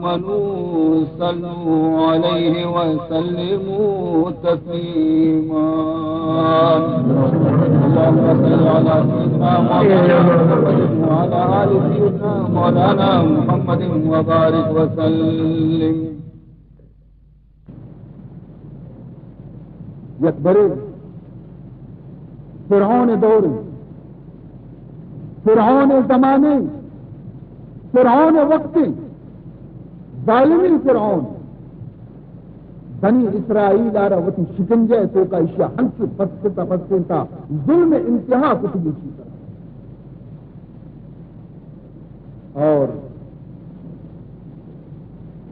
آمنوا صلوا عليه وسلموا تسليما. اللهم صل على سيدنا محمد وعلى آل سيدنا مولانا محمد وبارك وسلم. یک بڑے فرعون دور، فرعون زمانے، فرعون وقت، ظالمی فرعون بنی اسرائیل آرہ وطن شکنجے تو کا اشیاء ہنس پسکتا ظلم انتہا کتب اسی طرح. اور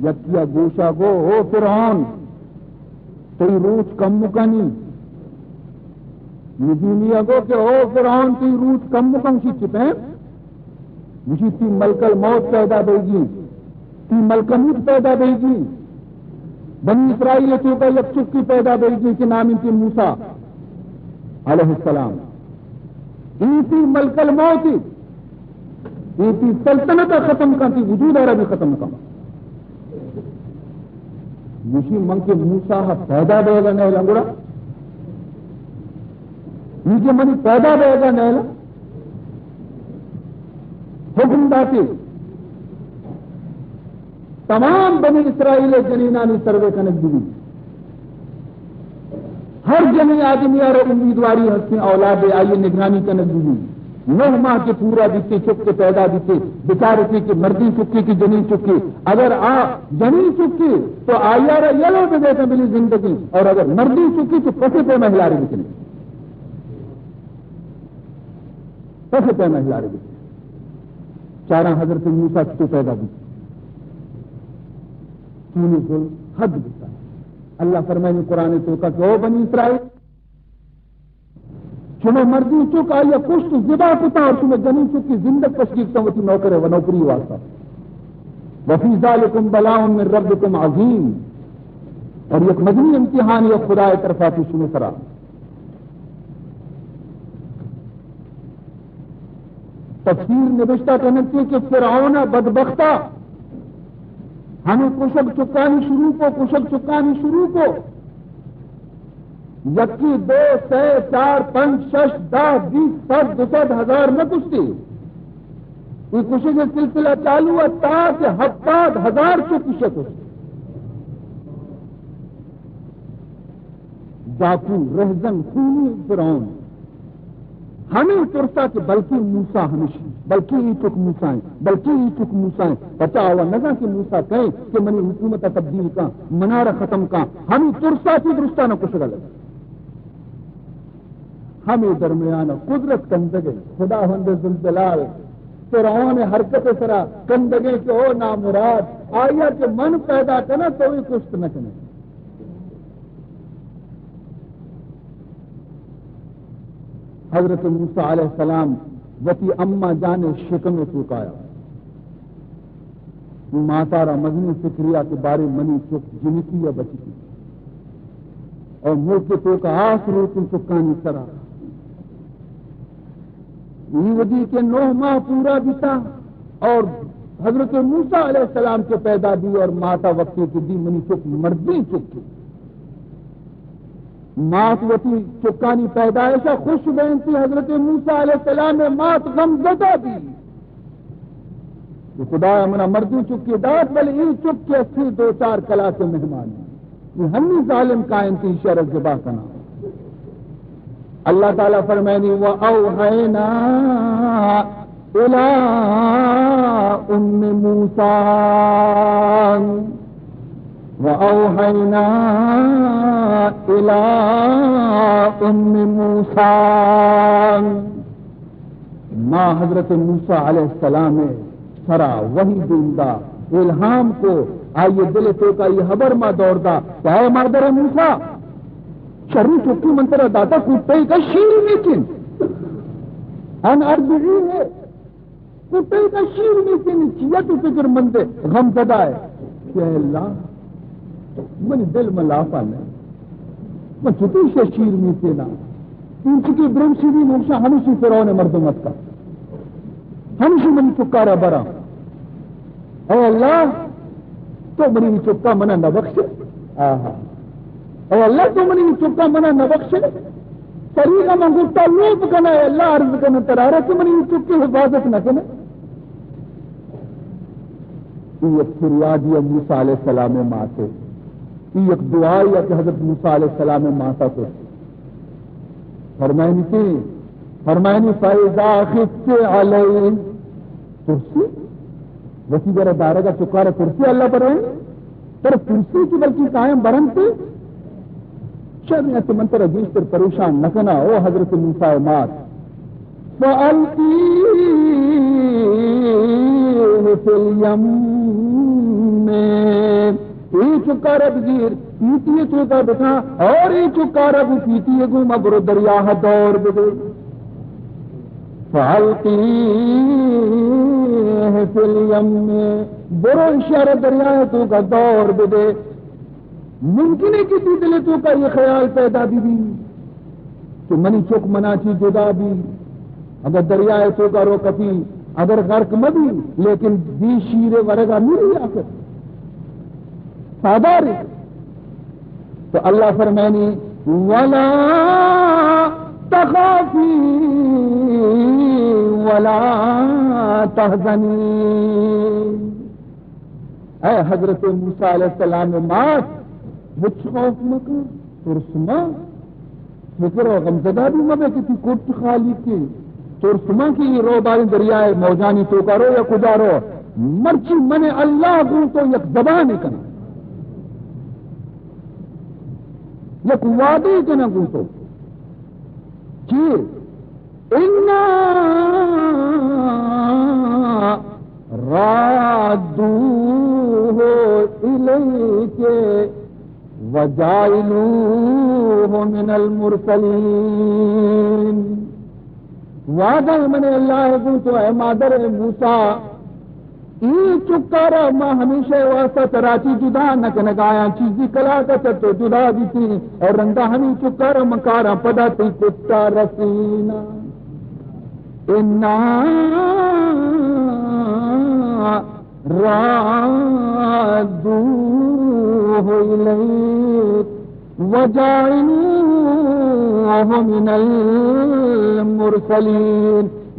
یکیا گوشہ گو ہو فرعون تی روچ کم مکنی نجیمیا گو کہ او فرعون تی روچ کم مکن سی چپیں مجھے تی ملکل موت پیدا بیگی، تی ملکل موت پیدا بیگی. بنی اسرائیل چوکا یک چکی پیدا بیگی کہ نام تی موسیٰ علیہ السلام. تی ملکل موتی تی سلطنت ختم کا تی وجود آرہ بھی ختم کا. مجھے من کے موسیٰ پیدا بے گا نیل انگڑا، مجھے منی پیدا بے گا نیل حکم داتی تمام بنی اسرائیل جنینانی سروے کنک دی. ہر جنی آدمی اور امیدواری ہستی اولاد آئیے نگرانی کنک دی. 9 ماہ کے پورا دیتے چک کے پیدا دیتے بچارے تھے کہ مردی چکی کی جنین چکی. اگر جنین چکی تو آیا رہا یہ لوگ دیتے ملی زندگی، اور اگر مردی چکی تو پسے پہ محلہ رہی بکنے، پسے پہ محلہ رہی بکنے. 4 حضرت موسیٰ تو پیدا دی کیوں ظلم حد بتا. اللہ فرمائے قرآن تو کا کہ او بنی اسرائیل تمہیں مردی چک آئی کشت زبا کتا اور تمہیں جنین چک کی زندگ تشکیل سنگتی نوکر و نوکری واسطہ. وفی ذالکم بلاء من ربکم عظیم. اور یک مدنی امتحان یا خدا طرفاتی سنے سرا. تفسیر نوشتہ کرنے کہ فرعون بدبختہ ہمیں کشک چکانی شروع کو یکی 2 3 4 5 6 10 20 100 200 1000 نہ کشتی. یہ کشی کا سلسلہ چالو ہے تاکہ 70,000 سے کشے کشتی. ڈاکو رہزن خونی فرعون ہمیں ترسا کہ بلکہ موسیٰ ہمیشہ بلکہ یہ چک موسیٰ ہیں بچا ہوا نگا کہ موسیٰ کہیں کہ منی حکومت تبدیل کا منارہ ختم کا ہمیں ترسا کی درستہ نہ کچھ غلط. ہمیں درمیان قدرت کندگے خدا ہند زلزلال فرعون حرکت سرا کندگے کہ او نامراد آیا کہ من پیدا کرنا تو ہی کشت نہ کرنا. حضرت موسیٰ علیہ السلام وتی اما جان شکم چکایا ماتارا مدنی فکریہ کے بارے منی چک جنسی یا بچی اور ملک تو کا آس روتی چکانی سرا. یہ ودی کے 9 ماہ پورا بیتا اور حضرت موسیٰ علیہ السلام کے پیدا دی اور ماتا وقتی کی دی منی چک مردی چکی مات وتی چکانی پیدائشہ خوش بینتی حضرت موسیٰ علیہ السلام نے مات غم زدہ دی. خدا منا مردی چکی دات بل این چک کے 80 2 4 کلا کے مہمان یہ ہمی ظالم قائم تھی شرف زبا کنا. اللہ تعالیٰ فرمائنی وَأَوْحَيْنَا إِلَىٰ أُمِّ مُوسَىٰ وَأَوْحَيْنَا إِلَىٰ أُمِّ مُوسَىٰ. ماں حضرت موسیٰ علیہ السلام سرا وہی دیندہ الہام کو آئیے دل تو کا یہ حبر ماں دوڑدا کہ اے مادر موسیٰ شرری چکی منترہ داتا کتے کا شیر لیکن ان ارضی ہے کتے کا شیر لیکن چیا تو فکر مندے غم زدہ ہے کہ اللہ من دل ملافہ نہیں من چھتی سے شیر میتے نا ان چکی برم سی بھی موسیٰ ہمیشی فرعون مردمت کا ہمیشی من چکارہ برا اے اللہ تو منی چکا منا نہ بخشے اور اللہ تو منی چکا منا نہ بخشے طریقہ منگوٹا لوپ کنا ہے اللہ عرض کنا ترارے تو منی چک کی حفاظت نہ کنا یہ فریادی موسیٰ علیہ السلام ماں سے یہ ایک دعائی ہے کہ حضرت موسیٰ علیہ السلام ماں سے فرمائنی تھی فرمائنی فَإِذَا خِفْتِ عَلَيْهِ ترسی وسی ذرا دارے کا چکارہ ترسی اللہ پر رہے پر ترسی کی بلکہ قائم برنتے شرمیت منتر عزیز پر پریشان نکنا او حضرت موسیٰ مات فَأَلْقِيهِ فِي الْيَمِّ یہ چکارہ بگیر پیتی چوکا بٹھا اور یہ چکارہ بھی پیتی گو مبرو دریاہ دور بگو فَأَلْقِيهِ فِي الْيَمِّ برو اشارہ دریاہ تو کا دور بدے ممکن ہے کہ دلے تو کا یہ خیال پیدا بھی کہ منی چوک منا چی جدا بھی اگر دریاہ تو کا رو کپی اگر غرق مبی لیکن دی شیر ورگا میری آخر سادار تو اللہ فرمانی وَلَا تَخَافِي وَلَا تَحْزَنِي اے حضرت موسیٰ علیہ السلام مات وچ خوف مکر ترسما فکر و غمزدہ بھی مبے کتی کٹ خالی کی ترسما کی رو باری دریائے موجانی تو کرو یا کجارو مرچی من اللہ کو تو یک زبان کنا یک وعدی کنا کو تو کہ اِنَّا رَادُّوهُ إِلَيْكَ وَجَعَلُوهُ مِنَ الْمُرْسَلِينَ وعدہ من اللہ کو تو اے مادر موسیٰ ای چکارا ماں ہمیشہ واسطہ تراچی جدا نکنگایا چیزی کلا کا تو جدا بھی تھی اور رنگا ہمیں چکارا مکارا پدا تی کتا رسینا اِنَّا رَادُّوهُ إِلَيْكَ وَجَعَلُوهُ مِنَ الْمُرْسَلِينَ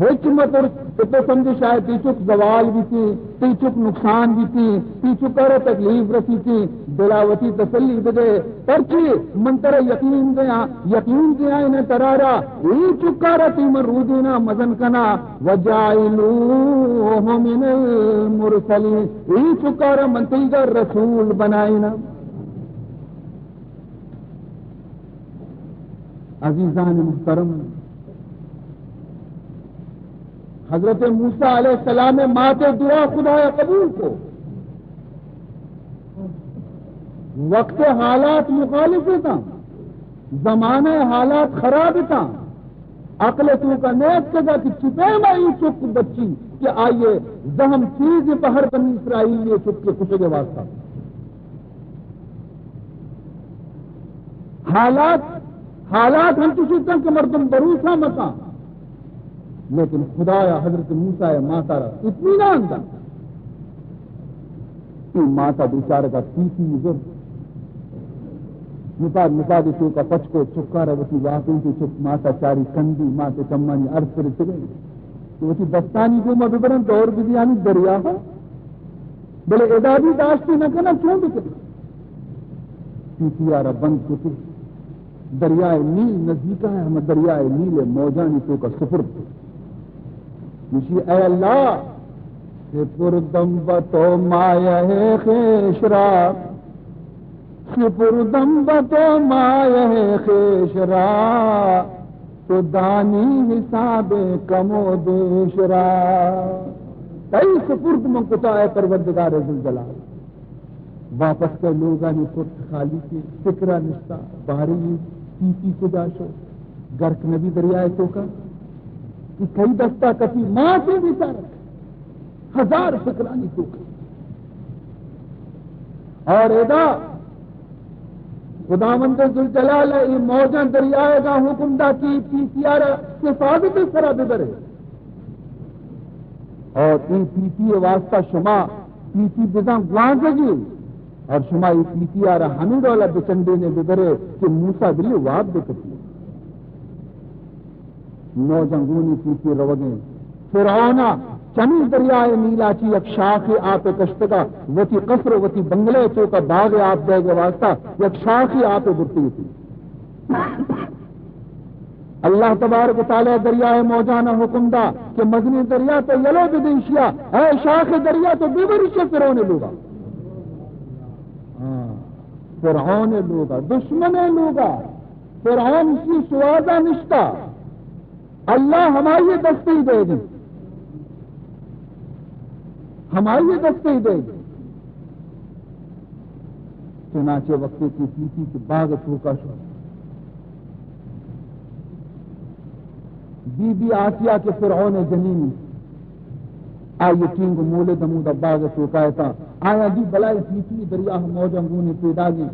حکمت اور تو سمجھے شاید تی چک زوال بھی تھی تی چک نقصان بھی تھی تی چکر تکلیف رسی تھی دلاوتی تسلی دے پرچی منتر یقین گیا انہیں ترارا ای چکارا تی مرو دینا مزن کنا وَجَعِلُوهُ مِنَ الْمُرْسَلِينَ ای چکارا منتری کا رسول بنائینا عزیزان محترم حضرت موسیٰ علیہ السلام مات دعا خدا قبول کو وقت حالات مخالف تھا زمانے حالات خراب تھا عقل تو کا نیت کدا کہ چھپے میں چپ بچی کہ آئیے زہم چیز بہر بنی اسرائیل یہ چپ کے کچھ کے واسطہ حالات ہم کسی طرح کے مردم بروسا متا لیکن خدایا حضرت موسیٰ ماتا اتنی نہ اندر ماتا بیچارے کا پیسی نظر مثال تو کا پچ کو چکا رہتی واقعی کی چپ ماتا چاری کندی ماتے کمانی عرض پر چلے تو وہ دستانی کو میں ببرن دور بھی دیانی دریا ہے بلے ادادی داشتی نہ کرنا کیوں بکر پیسی آرہ بند کتر دریائے نیل نزدیکہ ہے ہمیں دریائے نیل موجانی تو کا سفر مشی اے اللہ سپردم بتو مایہ خیشرا سپردم بتو مایہ خیشرا تو دانی حساب کمو دیشرا کئی سپرد منقطع ہے پروردگار ذوالجلال واپس کے لوگانی پرت خالی کی فکرہ نشتہ باری پیتی کجا شو گرک نبی دریائے تو کا کہ کئی دستہ کسی ماں سے بھی سارا ہزار فکرانی تو کا اور ادا خداوند ذوالجلال یہ موجاں دریائے گا حکم دا کی پیتیارہ حفاظت سرا بدرے اور این پیتی واسطہ شما پیتی بزاں گوانزگی اور شمائی پیتی آ رہا ہمیں دولا بچنڈے نے بگرے کہ موسیٰ بلی واب بکتی نوجنگونی پیتی روگیں فرعون چمی دریائے نیلا چی یک شاخ آپ کشتگا وتی قصر وتی بنگلے تو کا باغ آپ دے گے واسطہ یک شاخ آپ برتی تھی اللہ تبارک و تعالی دریائے موجانہ حکم دا کہ مزنی دریا تو یلو بدیشیا اے شاخ دریا تو بیبرشے فرعون لوگا فرعون لوگا دشمن لوگا فرعون کی سوادہ نشتا اللہ ہماری دستی دے گی ہماری دستی دے گی چنانچہ وقت کی پیتی کے باغ چوکا شو بی بی آسیہ کے فرعون جنینی آئی تینگ مولد مودہ باغ چوکا تھا آیا جی بلائی پیتی دریا موجنگونی پیدا گی